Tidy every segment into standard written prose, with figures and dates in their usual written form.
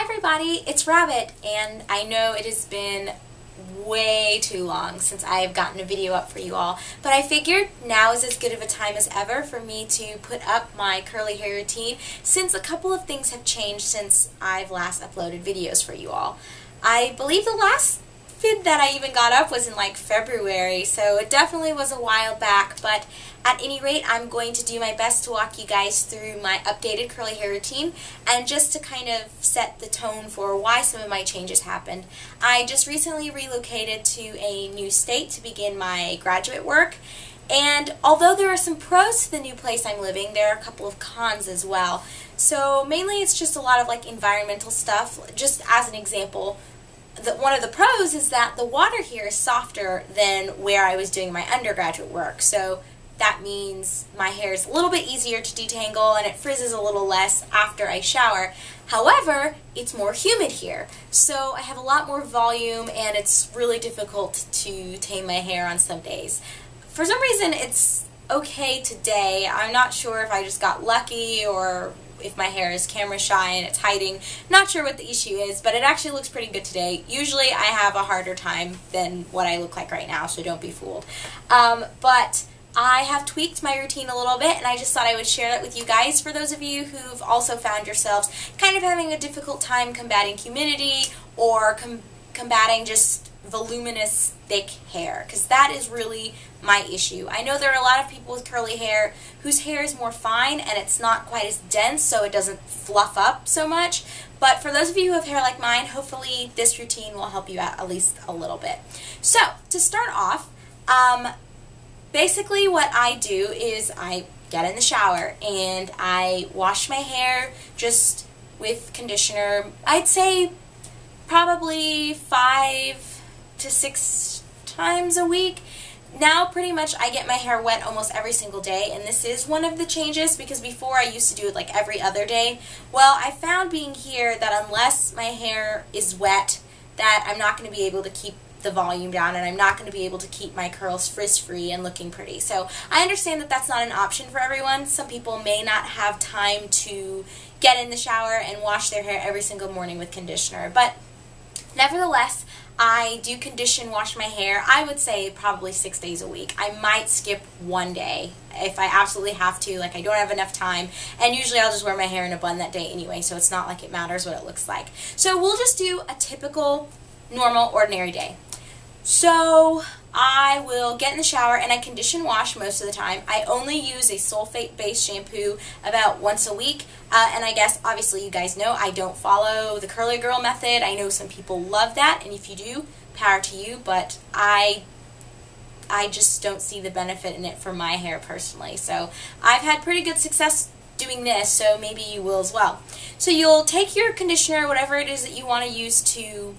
everybody, it's Rabbit, and I know it has been way too long since I have gotten a video up for you all, but I figured now is as good of a time as ever for me to put up my curly hair routine since a couple of things have changed since I've last uploaded videos for you all. I believe the last vid that I even got up was in like February, so it definitely was a while back, but at any rate, I'm going to do my best to walk you guys through my updated curly hair routine and just to kind of set the tone for why some of my changes happened. I just recently relocated to a new state to begin my graduate work, and although there are some pros to the new place I'm living, there are a couple of cons as well. So mainly it's just a lot of like environmental stuff. Just as an example, one of the pros is that the water here is softer than where I was doing my undergraduate work. So that means my hair is a little bit easier to detangle and it frizzes a little less after I shower. However, it's more humid here, so I have a lot more volume and it's really difficult to tame my hair on some days. For some reason it's okay today. I'm not sure if I just got lucky or if my hair is camera shy and it's hiding. Not sure what the issue is, but it actually looks pretty good today. Usually I have a harder time than what I look like right now, so don't be fooled. But I have tweaked my routine a little bit, and I just thought I would share that with you guys for those of you who've also found yourselves kind of having a difficult time combating humidity or combating just voluminous, thick hair, because that is really my issue. I know there are a lot of people with curly hair whose hair is more fine and it's not quite as dense, so it doesn't fluff up so much. But for those of you who have hair like mine, hopefully this routine will help you out at least a little bit. So, to start off, basically what I do is I get in the shower and I wash my hair just with conditioner. I'd say probably 5 to 6 times a week. Now pretty much I get my hair wet almost every single day, and this is one of the changes because before I used to do it like every other day. Well, I found being here that unless my hair is wet, that I'm not going to be able to keep the volume down and I'm not going to be able to keep my curls frizz-free and looking pretty. So I understand that that's not an option for everyone. Some people may not have time to get in the shower and wash their hair every single morning with conditioner, but nevertheless, I do condition wash my hair, I would say probably 6 days a week. I might skip one day if I absolutely have to, like I don't have enough time, and usually I'll just wear my hair in a bun that day anyway, so it's not like it matters what it looks like. So we'll just do a typical, normal, ordinary day. So I will get in the shower and I condition wash most of the time. I only use a sulfate-based shampoo about once a week, and I guess obviously you guys know I don't follow the curly girl method. I know some people love that, and if you do, power to you, but I just don't see the benefit in it for my hair personally. So I've had pretty good success doing this, so maybe you will as well. So you'll take your conditioner, whatever it is that you want to use to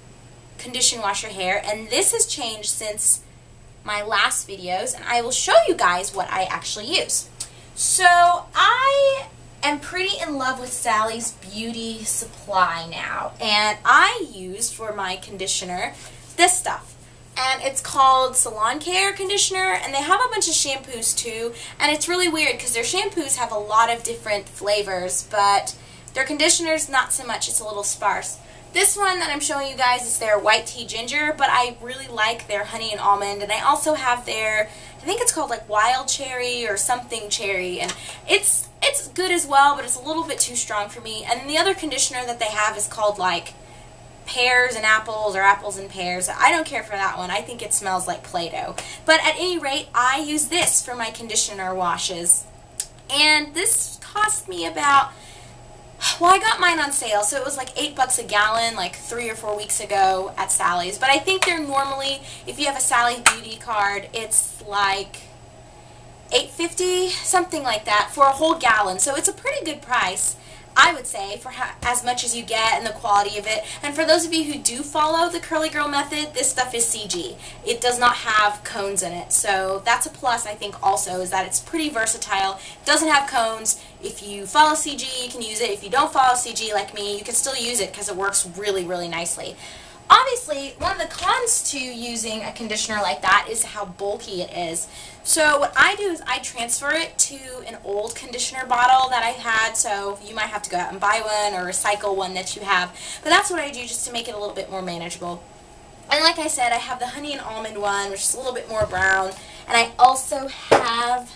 condition wash your hair, and this has changed since my last videos, and I will show you guys what I actually use. So I am pretty in love with Sally's Beauty Supply now, and I use for my conditioner this stuff, and it's called Salon Care Conditioner, and they have a bunch of shampoos too, and it's really weird because their shampoos have a lot of different flavors, but their conditioners not so much. It's a little sparse. This one that I'm showing you guys is their white tea ginger, but I really like their honey and almond, and I also have their, I think it's called like wild cherry or something cherry, and it's good as well, but it's a little bit too strong for me. And the other conditioner that they have is called like pears and apples or apples and pears. I don't care for that one. I think it smells like Play-Doh. But at any rate, I use this for my conditioner washes, and this cost me about, well, I got mine on sale, so it was like $8 a gallon like 3 or 4 weeks ago at Sally's. But I think they're normally, if you have a Sally Beauty card, it's like $8.50, something like that, for a whole gallon. So it's a pretty good price, I would say, for as much as you get and the quality of it. And for those of you who do follow the curly girl method, this stuff is CG. It does not have cones in it. So that's a plus, I think, also, is that it's pretty versatile. It doesn't have cones. If you follow CG, you can use it. If you don't follow CG like me, you can still use it because it works really, really nicely. Obviously, one of the cons to using a conditioner like that is how bulky it is. So what I do is I transfer it to an old conditioner bottle that I had, so you might have to go out and buy one or recycle one that you have. But that's what I do just to make it a little bit more manageable. And like I said, I have the honey and almond one, which is a little bit more brown. And I also have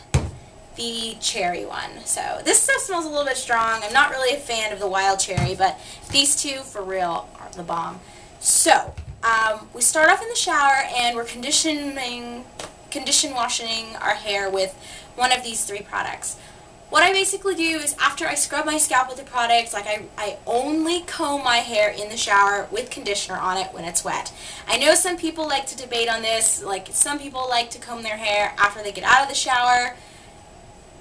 the cherry one. So this stuff smells a little bit strong. I'm not really a fan of the wild cherry, but these two, for real, are the bomb. So, we start off in the shower and we're condition washing our hair with one of these 3 products. What I basically do is after I scrub my scalp with the products, like I only comb my hair in the shower with conditioner on it when it's wet. I know some people like to debate on this, like some people like to comb their hair after they get out of the shower,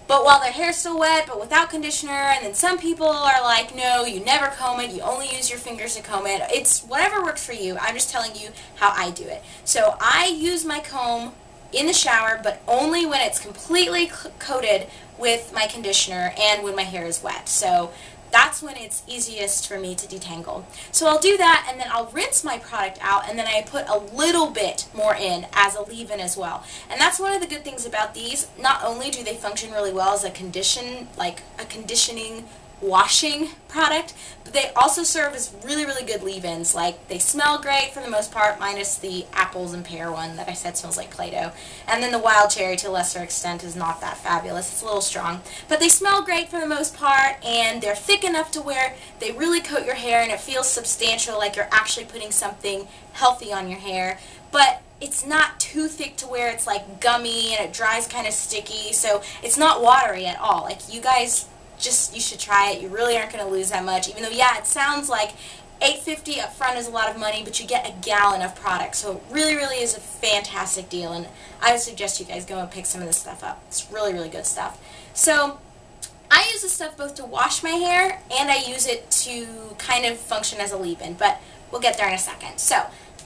but while their hair's still wet, but without conditioner, and then some people are like, no, you never comb it, you only use your fingers to comb it. It's whatever works for you. I'm just telling you how I do it. So I use my comb in the shower, but only when it's completely coated with my conditioner and when my hair is wet. So that's when it's easiest for me to detangle. So I'll do that, and then I'll rinse my product out, and then I put a little bit more in as a leave-in as well. And that's one of the good things about these. Not only do they function really well as a conditioning washing product, but they also serve as really, really good leave-ins. Like, they smell great for the most part, minus the apples and pear one that I said smells like Play-Doh. And then the wild cherry, to a lesser extent, is not that fabulous. It's a little strong. But they smell great for the most part, and they're thick enough to where they really coat your hair and it feels substantial, like you're actually putting something healthy on your hair. But it's not too thick to where it's like gummy and it dries kind of sticky, so it's not watery at all. Like, you guys, you should try it. You really aren't going to lose that much, even though, yeah, it sounds like $8.50 up front is a lot of money, but you get a gallon of product, so it really, really is a fantastic deal, and I would suggest you guys go and pick some of this stuff up. It's really, really good stuff. So I use this stuff both to wash my hair, and I use it to kind of function as a leave-in, but we'll get there in a second. So,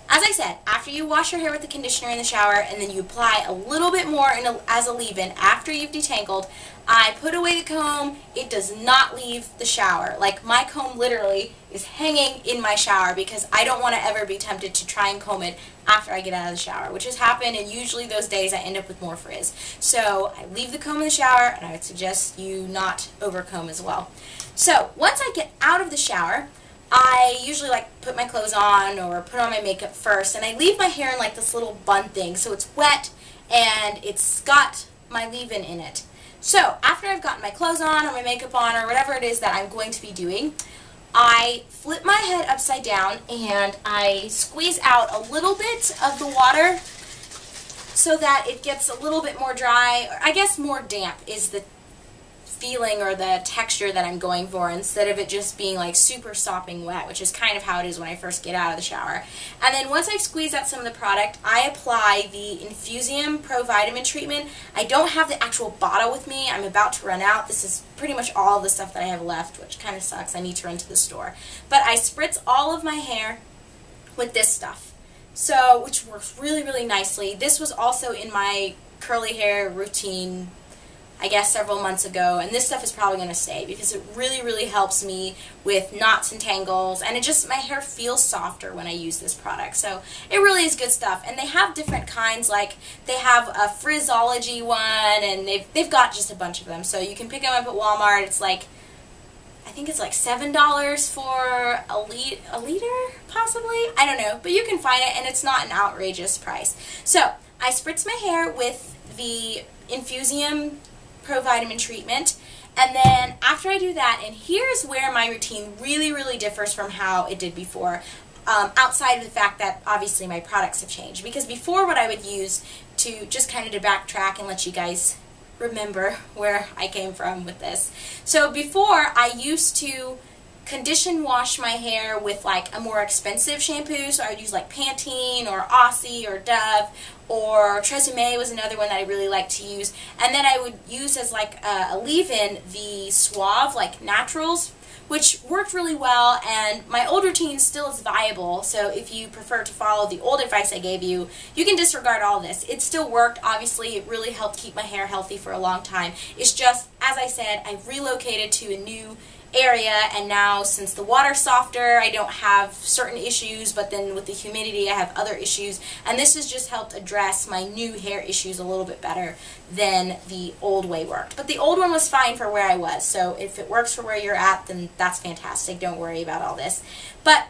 as I said, after you wash your hair with the conditioner in the shower, and then you apply a little bit more as a leave-in after you've detangled, I put away the comb. It does not leave the shower. Like, my comb literally is hanging in my shower because I don't want to ever be tempted to try and comb it after I get out of the shower, which has happened, and usually those days I end up with more frizz. So I leave the comb in the shower, and I would suggest you not overcomb as well. So once I get out of the shower, I usually put my clothes on or put on my makeup first, and I leave my hair in like this little bun thing, so it's wet and it's got my leave-in in it. So after I've gotten my clothes on or my makeup on or whatever it is that I'm going to be doing, I flip my head upside down and I squeeze out a little bit of the water so that it gets a little bit more dry, or I guess more damp is the feeling or the texture that I'm going for, instead of it just being like super sopping wet, which is kind of how it is when I first get out of the shower. And then once I've squeezed out some of the product, I apply the Infusium Pro Vitamin treatment. I don't have the actual bottle with me. I'm about to run out. This is pretty much all of the stuff that I have left, which kind of sucks. I need to run to the store. But I spritz all of my hair with this stuff, so which works really, really nicely. This was also in my curly hair routine, I guess, several months ago, and this stuff is probably going to stay because it really, really helps me with knots and tangles, and my hair feels softer when I use this product. So it really is good stuff, and they have different kinds. Like, they have a Frizzology one, and they've got just a bunch of them, so you can pick them up at Walmart. It's like, I think it's like $7 for a liter, possibly? I don't know, but you can find it, and it's not an outrageous price. So I spritz my hair with the Infusium Pro Vitamin treatment, and then after I do that, and here's where my routine really, really differs from how it did before, outside of the fact that obviously my products have changed, because before what I would use to just kind of to backtrack and let you guys remember where I came from with this. So before, I used to condition wash my hair with like a more expensive shampoo, so I would use like Pantene or Aussie or Dove, or Tresemme was another one that I really like to use, and then I would use as like a leave-in the Suave, like Naturals, which worked really well, and my old routine still is viable, so if you prefer to follow the old advice I gave you, you can disregard all this. It still worked, obviously. It really helped keep my hair healthy for a long time. It's just, as I said, I've relocated to a new area, and now since the water's softer, I don't have certain issues, but then with the humidity I have other issues, and this has just helped address my new hair issues a little bit better than the old way worked. But the old one was fine for where I was, so if it works for where you're at, then that's fantastic. Don't worry about all this. But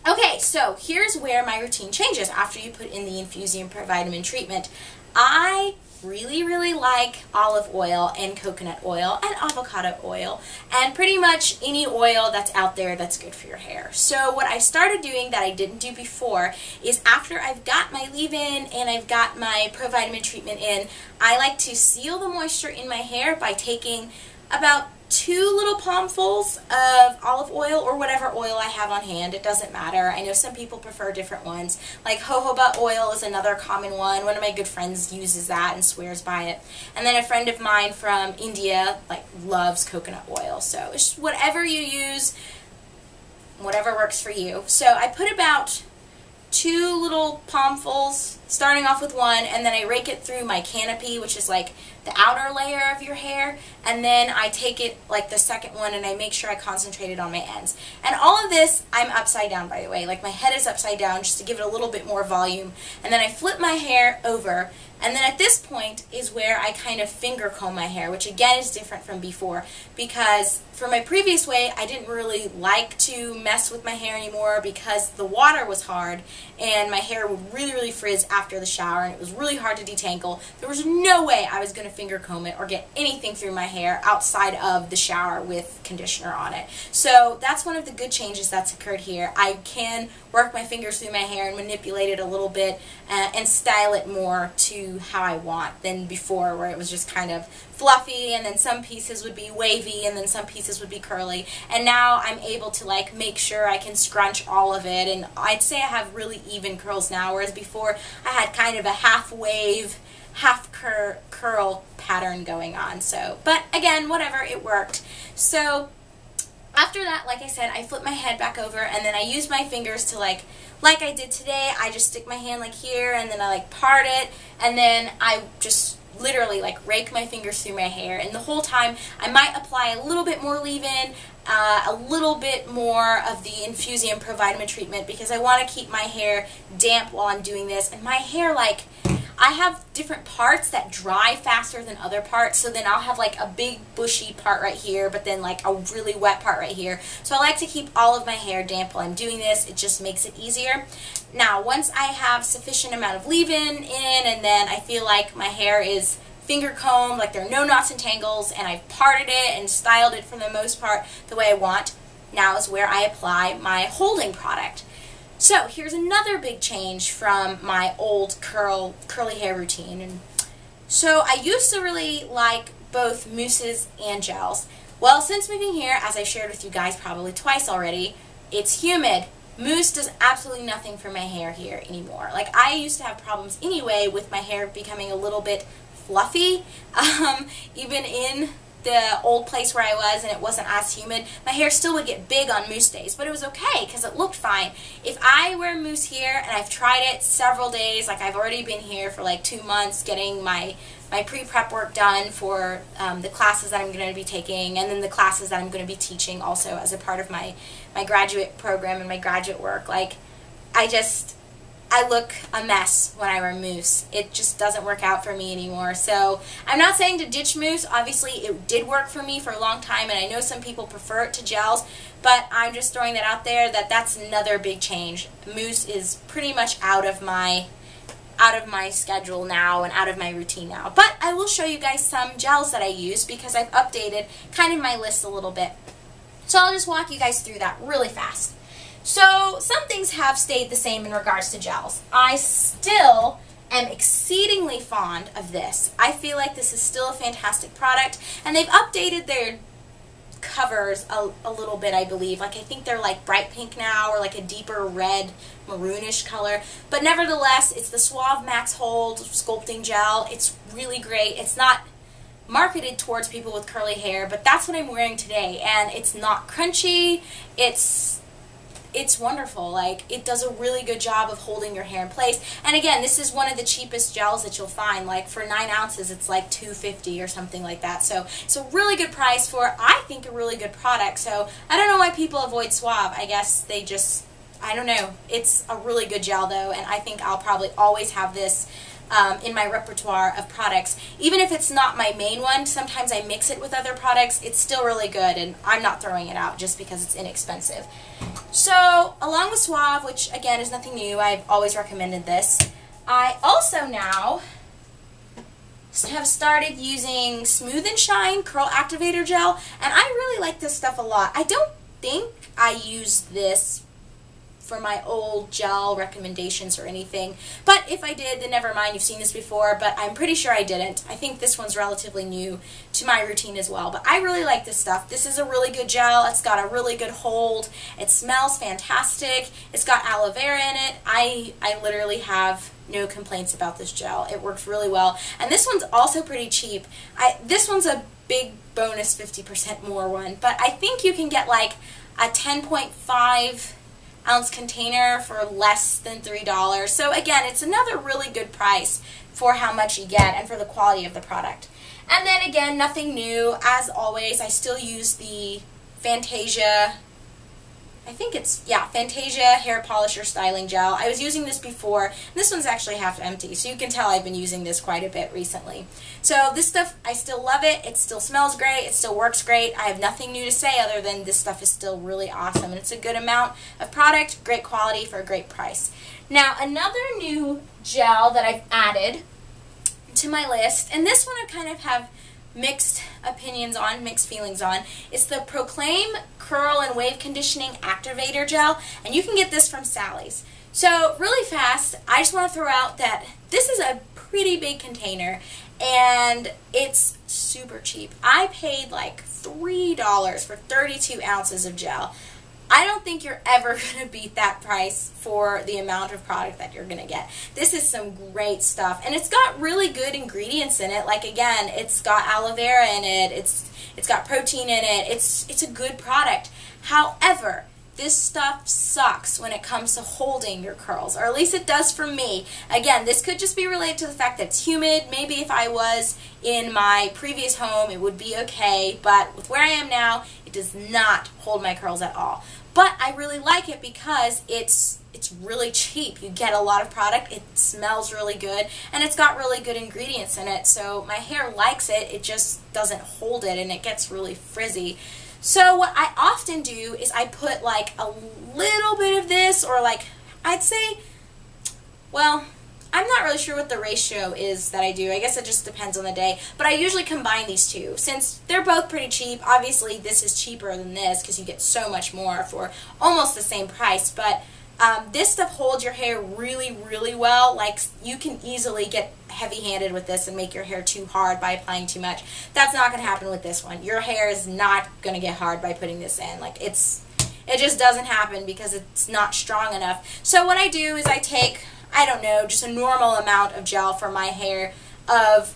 okay, so here's where my routine changes after you put in the Infusium Provitamin treatment. I really like olive oil and coconut oil and avocado oil and pretty much any oil that's out there that's good for your hair. So what I started doing that I didn't do before is after I've got my leave-in and I've got my provitamin treatment in, I like to seal the moisture in my hair by taking about 2 little palmfuls of olive oil or whatever oil I have on hand. It doesn't matter. I know some people prefer different ones. Like jojoba oil is another common one. One of my good friends uses that and swears by it. And then a friend of mine from India loves coconut oil. So it's just whatever you use, whatever works for you. So I put about 2 little palmfuls, starting off with 1, and then I rake it through my canopy, which is like the outer layer of your hair, and then I take it like the second one and I make sure I concentrate it on my ends. And all of this, I'm upside down, by the way. Like my head is upside down just to give it a little bit more volume. And then I flip my hair over, and then at this point is where I kind of finger comb my hair, which again is different from before, because for my previous way I didn't really like to mess with my hair anymore because the water was hard and my hair would really frizz after the shower and it was really hard to detangle. There was no way I was going to finger comb it or get anything through my hair outside of the shower with conditioner on it. So that's one of the good changes that's occurred here. I can work my fingers through my hair and manipulate it a little bit and style it more to how I want than before, where it was just kind of fluffy and then some pieces would be wavy and then some pieces would be curly. And now I'm able to like make sure I can scrunch all of it, and I'd say I have really even curls now, whereas before I had kind of a half wave, half curl pattern going on. So, but again, whatever, it worked. So after that, like I said, I flip my head back over and then I use my fingers to like I did today, I just stick my hand like here and then I like part it, and then I just literally like rake my fingers through my hair, and the whole time I might apply a little bit more leave-in, a little bit more of the Infusium Provitamin treatment because I want to keep my hair damp while I'm doing this. And my hair, like, I have different parts that dry faster than other parts, so then I'll have like a big bushy part right here, but then like a really wet part right here. So I like to keep all of my hair damp while I'm doing this. It just makes it easier. Now, once I have sufficient amount of leave-in in, and then I feel like my hair is finger combed, like there are no knots and tangles, and I've parted it and styled it for the most part the way I want, now is where I apply my holding product. So here's another big change from my old curly hair routine. And so I used to really like both mousses and gels. Well, since moving here, as I shared with you guys probably twice already, it's humid. Mousse does absolutely nothing for my hair here anymore. Like, I used to have problems anyway with my hair becoming a little bit fluffy, even in the old place where I was and it wasn't as humid, my hair still would get big on mousse days, but it was okay because it looked fine. If I wear mousse here, and I've tried it several days, like I've already been here for like 2 months getting my pre-prep work done for the classes that I'm going to be taking, and then the classes that I'm going to be teaching also as a part of my graduate program and my graduate work. Like, I look a mess when I wear mousse. It just doesn't work out for me anymore. So I'm not saying to ditch mousse. Obviously, it did work for me for a long time, and I know some people prefer it to gels, but I'm just throwing that out there that that's another big change. Mousse is pretty much out of my schedule now and out of my routine now. But I will show you guys some gels that I use because I've updated kind of my list a little bit. So I'll just walk you guys through that really fast. So some things have stayed the same in regards to gels. I still am exceedingly fond of this. I feel like this is still a fantastic product, and they've updated their covers a little bit, I believe. Like, I think they're like bright pink now, or like a deeper red maroonish color, but nevertheless, it's the Suave Max Hold Sculpting Gel. It's really great. It's not marketed towards people with curly hair, but that's what I'm wearing today, and it's not crunchy. It's it's wonderful. Like, it does a really good job of holding your hair in place. And again, this is one of the cheapest gels that you'll find. Like, for 9 ounces, it's like $2.50 or something like that. So it's a really good price for, I think, a really good product. So I don't know why people avoid Suave. I guess they just, I don't know. It's a really good gel, though, and I think I'll probably always have this in my repertoire of products. Even if it's not my main one, sometimes I mix it with other products. It's still really good, and I'm not throwing it out just because it's inexpensive. So, along with Suave, which again is nothing new, I've always recommended this, I also now have started using Smooth and Shine Curl Activator Gel, and I really like this stuff a lot. I don't think I use this for my old gel recommendations or anything, but if I did, then never mind, you've seen this before, but I'm pretty sure I didn't. I think this one's relatively new to my routine as well, but I really like this stuff. This is a really good gel. It's got a really good hold. It smells fantastic. It's got aloe vera in it. I literally have no complaints about this gel. It works really well, and this one's also pretty cheap. This one's a big bonus 50% more one, but I think you can get like a 10.5 ounce container for less than $3. So again, it's another really good price for how much you get and for the quality of the product. And then again, nothing new. As always, I still use the Fantasia, I think it's, yeah, Fantasia Hair Polisher Styling Gel. I was using this before, and this one's actually half empty, so you can tell I've been using this quite a bit recently. So this stuff, I still love it. It still smells great. It still works great. I have nothing new to say other than this stuff is still really awesome, and it's a good amount of product, great quality for a great price. Now, another new gel that I've added to my list, and this one I kind of have mixed opinions on, mixed feelings on. It's the Proclaim Curl and Wave Conditioning Activator Gel, and you can get this from Sally's. So really fast, I just want to throw out that this is a pretty big container, and it's super cheap. I paid like $3 for 32 ounces of gel. I don't think you're ever going to beat that price for the amount of product that you're going to get. This is some great stuff, and it's got really good ingredients in it. Like, again, it's got aloe vera in it, it's got protein in it, it's a good product. However, this stuff sucks when it comes to holding your curls, or at least it does for me. Again, this could just be related to the fact that it's humid. Maybe if I was in my previous home, it would be okay, but with where I am now, it does not hold my curls at all. But I really like it because it's really cheap. You get a lot of product, it smells really good, and it's got really good ingredients in it, so my hair likes it. It just doesn't hold it, and it gets really frizzy. So what I often do is I put like a little bit of this, or like, I'd say, well, I'm not really sure what the ratio is that I do. I guess it just depends on the day. But I usually combine these two. Since they're both pretty cheap, obviously this is cheaper than this because you get so much more for almost the same price. But this stuff holds your hair really, really well. Like, you can easily get heavy-handed with this and make your hair too hard by applying too much. That's not going to happen with this one. Your hair is not going to get hard by putting this in. Like, it just doesn't happen because it's not strong enough. So what I do is I take, I don't know, just a normal amount of gel for my hair of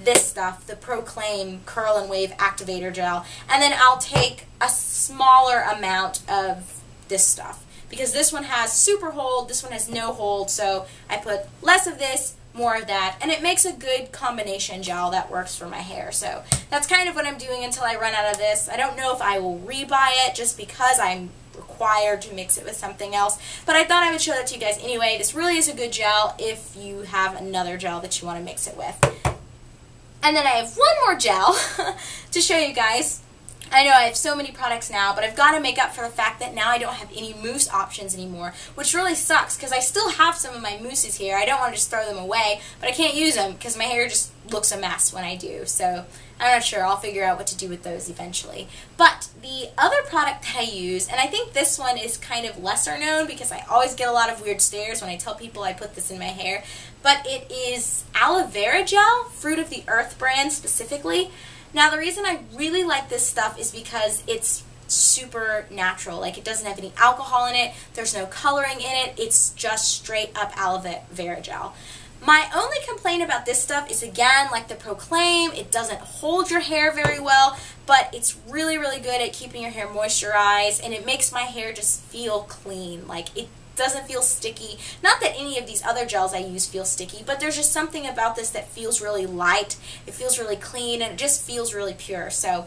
this stuff, the Proclaim Curl and Wave Activator Gel, and then I'll take a smaller amount of this stuff, because this one has super hold, this one has no hold, so I put less of this, more of that, and it makes a good combination gel that works for my hair. So that's kind of what I'm doing until I run out of this. I don't know if I will rebuy it just because I'm required to mix it with something else, but I thought I would show that to you guys anyway. This really is a good gel if you have another gel that you want to mix it with. And then I have one more gel to show you guys. I know I have so many products now, but I've got to make up for the fact that now I don't have any mousse options anymore, which really sucks because I still have some of my mousses here. I don't want to just throw them away, but I can't use them because my hair just looks a mess when I do. So I'm not sure. I'll figure out what to do with those eventually. But the other product that I use, and I think this one is kind of lesser known because I always get a lot of weird stares when I tell people I put this in my hair, but it is aloe vera gel, Fruit of the Earth brand specifically. Now, the reason I really like this stuff is because it's super natural. Like, it doesn't have any alcohol in it, there's no coloring in it, it's just straight up aloe vera gel. My only complaint about this stuff is, again, like the Proclaim, it doesn't hold your hair very well, but it's really, really good at keeping your hair moisturized, and it makes my hair just feel clean. Like, it doesn't feel sticky. Not that any of these other gels I use feel sticky, but there's just something about this that feels really light, it feels really clean, and it just feels really pure. So,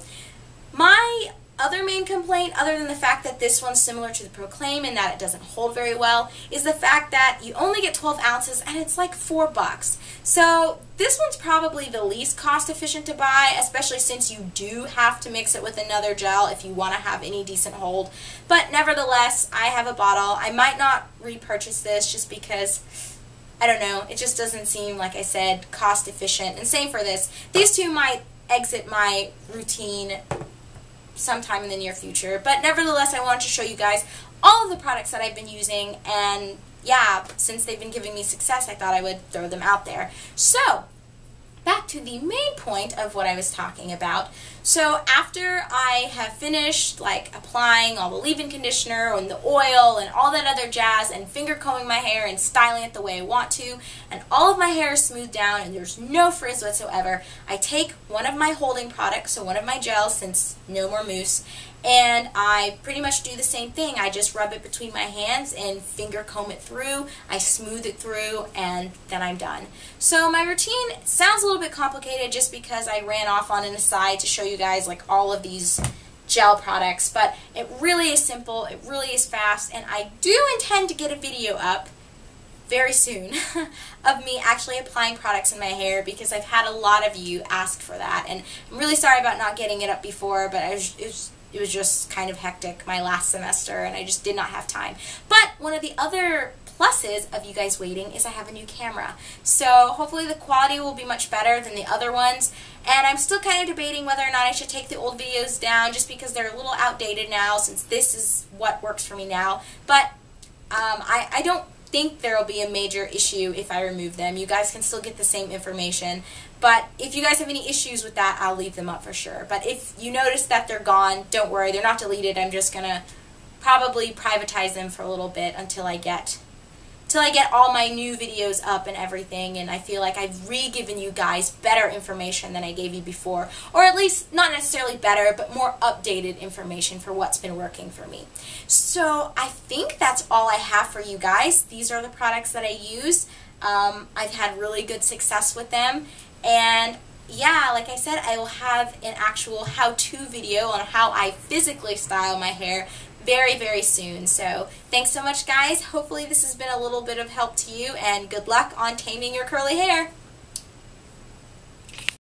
my other main complaint, other than the fact that this one's similar to the Proclaim and that it doesn't hold very well, is the fact that you only get 12 ounces and it's like $4. So this one's probably the least cost efficient to buy, especially since you do have to mix it with another gel if you want to have any decent hold. But nevertheless, I have a bottle. I might not repurchase this just because, I don't know, it just doesn't seem, like I said, cost efficient. And same for this. These two might exit my routine sometime in the near future, but nevertheless, I wanted to show you guys all of the products that I've been using, and yeah, since they've been giving me success, I thought I would throw them out there. So, back to the main point of what I was talking about. So after I have finished like applying all the leave-in conditioner and the oil and all that other jazz and finger combing my hair and styling it the way I want to, and all of my hair is smoothed down and there's no frizz whatsoever, I take one of my holding products, so one of my gels, since no more mousse, and I pretty much do the same thing. I just rub it between my hands and finger comb it through, I smooth it through, and then I'm done. So my routine sounds a little bit complicated just because I ran off on an aside to show you guys like all of these gel products, but it really is simple, it really is fast, and I do intend to get a video up very soon of me actually applying products in my hair, because I've had a lot of you ask for that, and I'm really sorry about not getting it up before, but it was just kind of hectic my last semester and I just did not have time. But one of the other pluses of you guys waiting is I have a new camera. So hopefully the quality will be much better than the other ones. And I'm still kind of debating whether or not I should take the old videos down just because they're a little outdated now, since this is what works for me now. But I don't think there will be a major issue if I remove them. You guys can still get the same information. But if you guys have any issues with that, I'll leave them up for sure. But if you notice that they're gone, don't worry, they're not deleted. I'm just going to probably privatize them for a little bit until I get all my new videos up and everything, and I feel like I've re-given you guys better information than I gave you before, or at least not necessarily better, but more updated information for what's been working for me. So I think that's all I have for you guys. These are the products that I use. I've had really good success with them, and yeah, like I said, I will have an actual how-to video on how I physically style my hair very, very soon. So thanks so much, guys. Hopefully this has been a little bit of help to you, and good luck on taming your curly hair.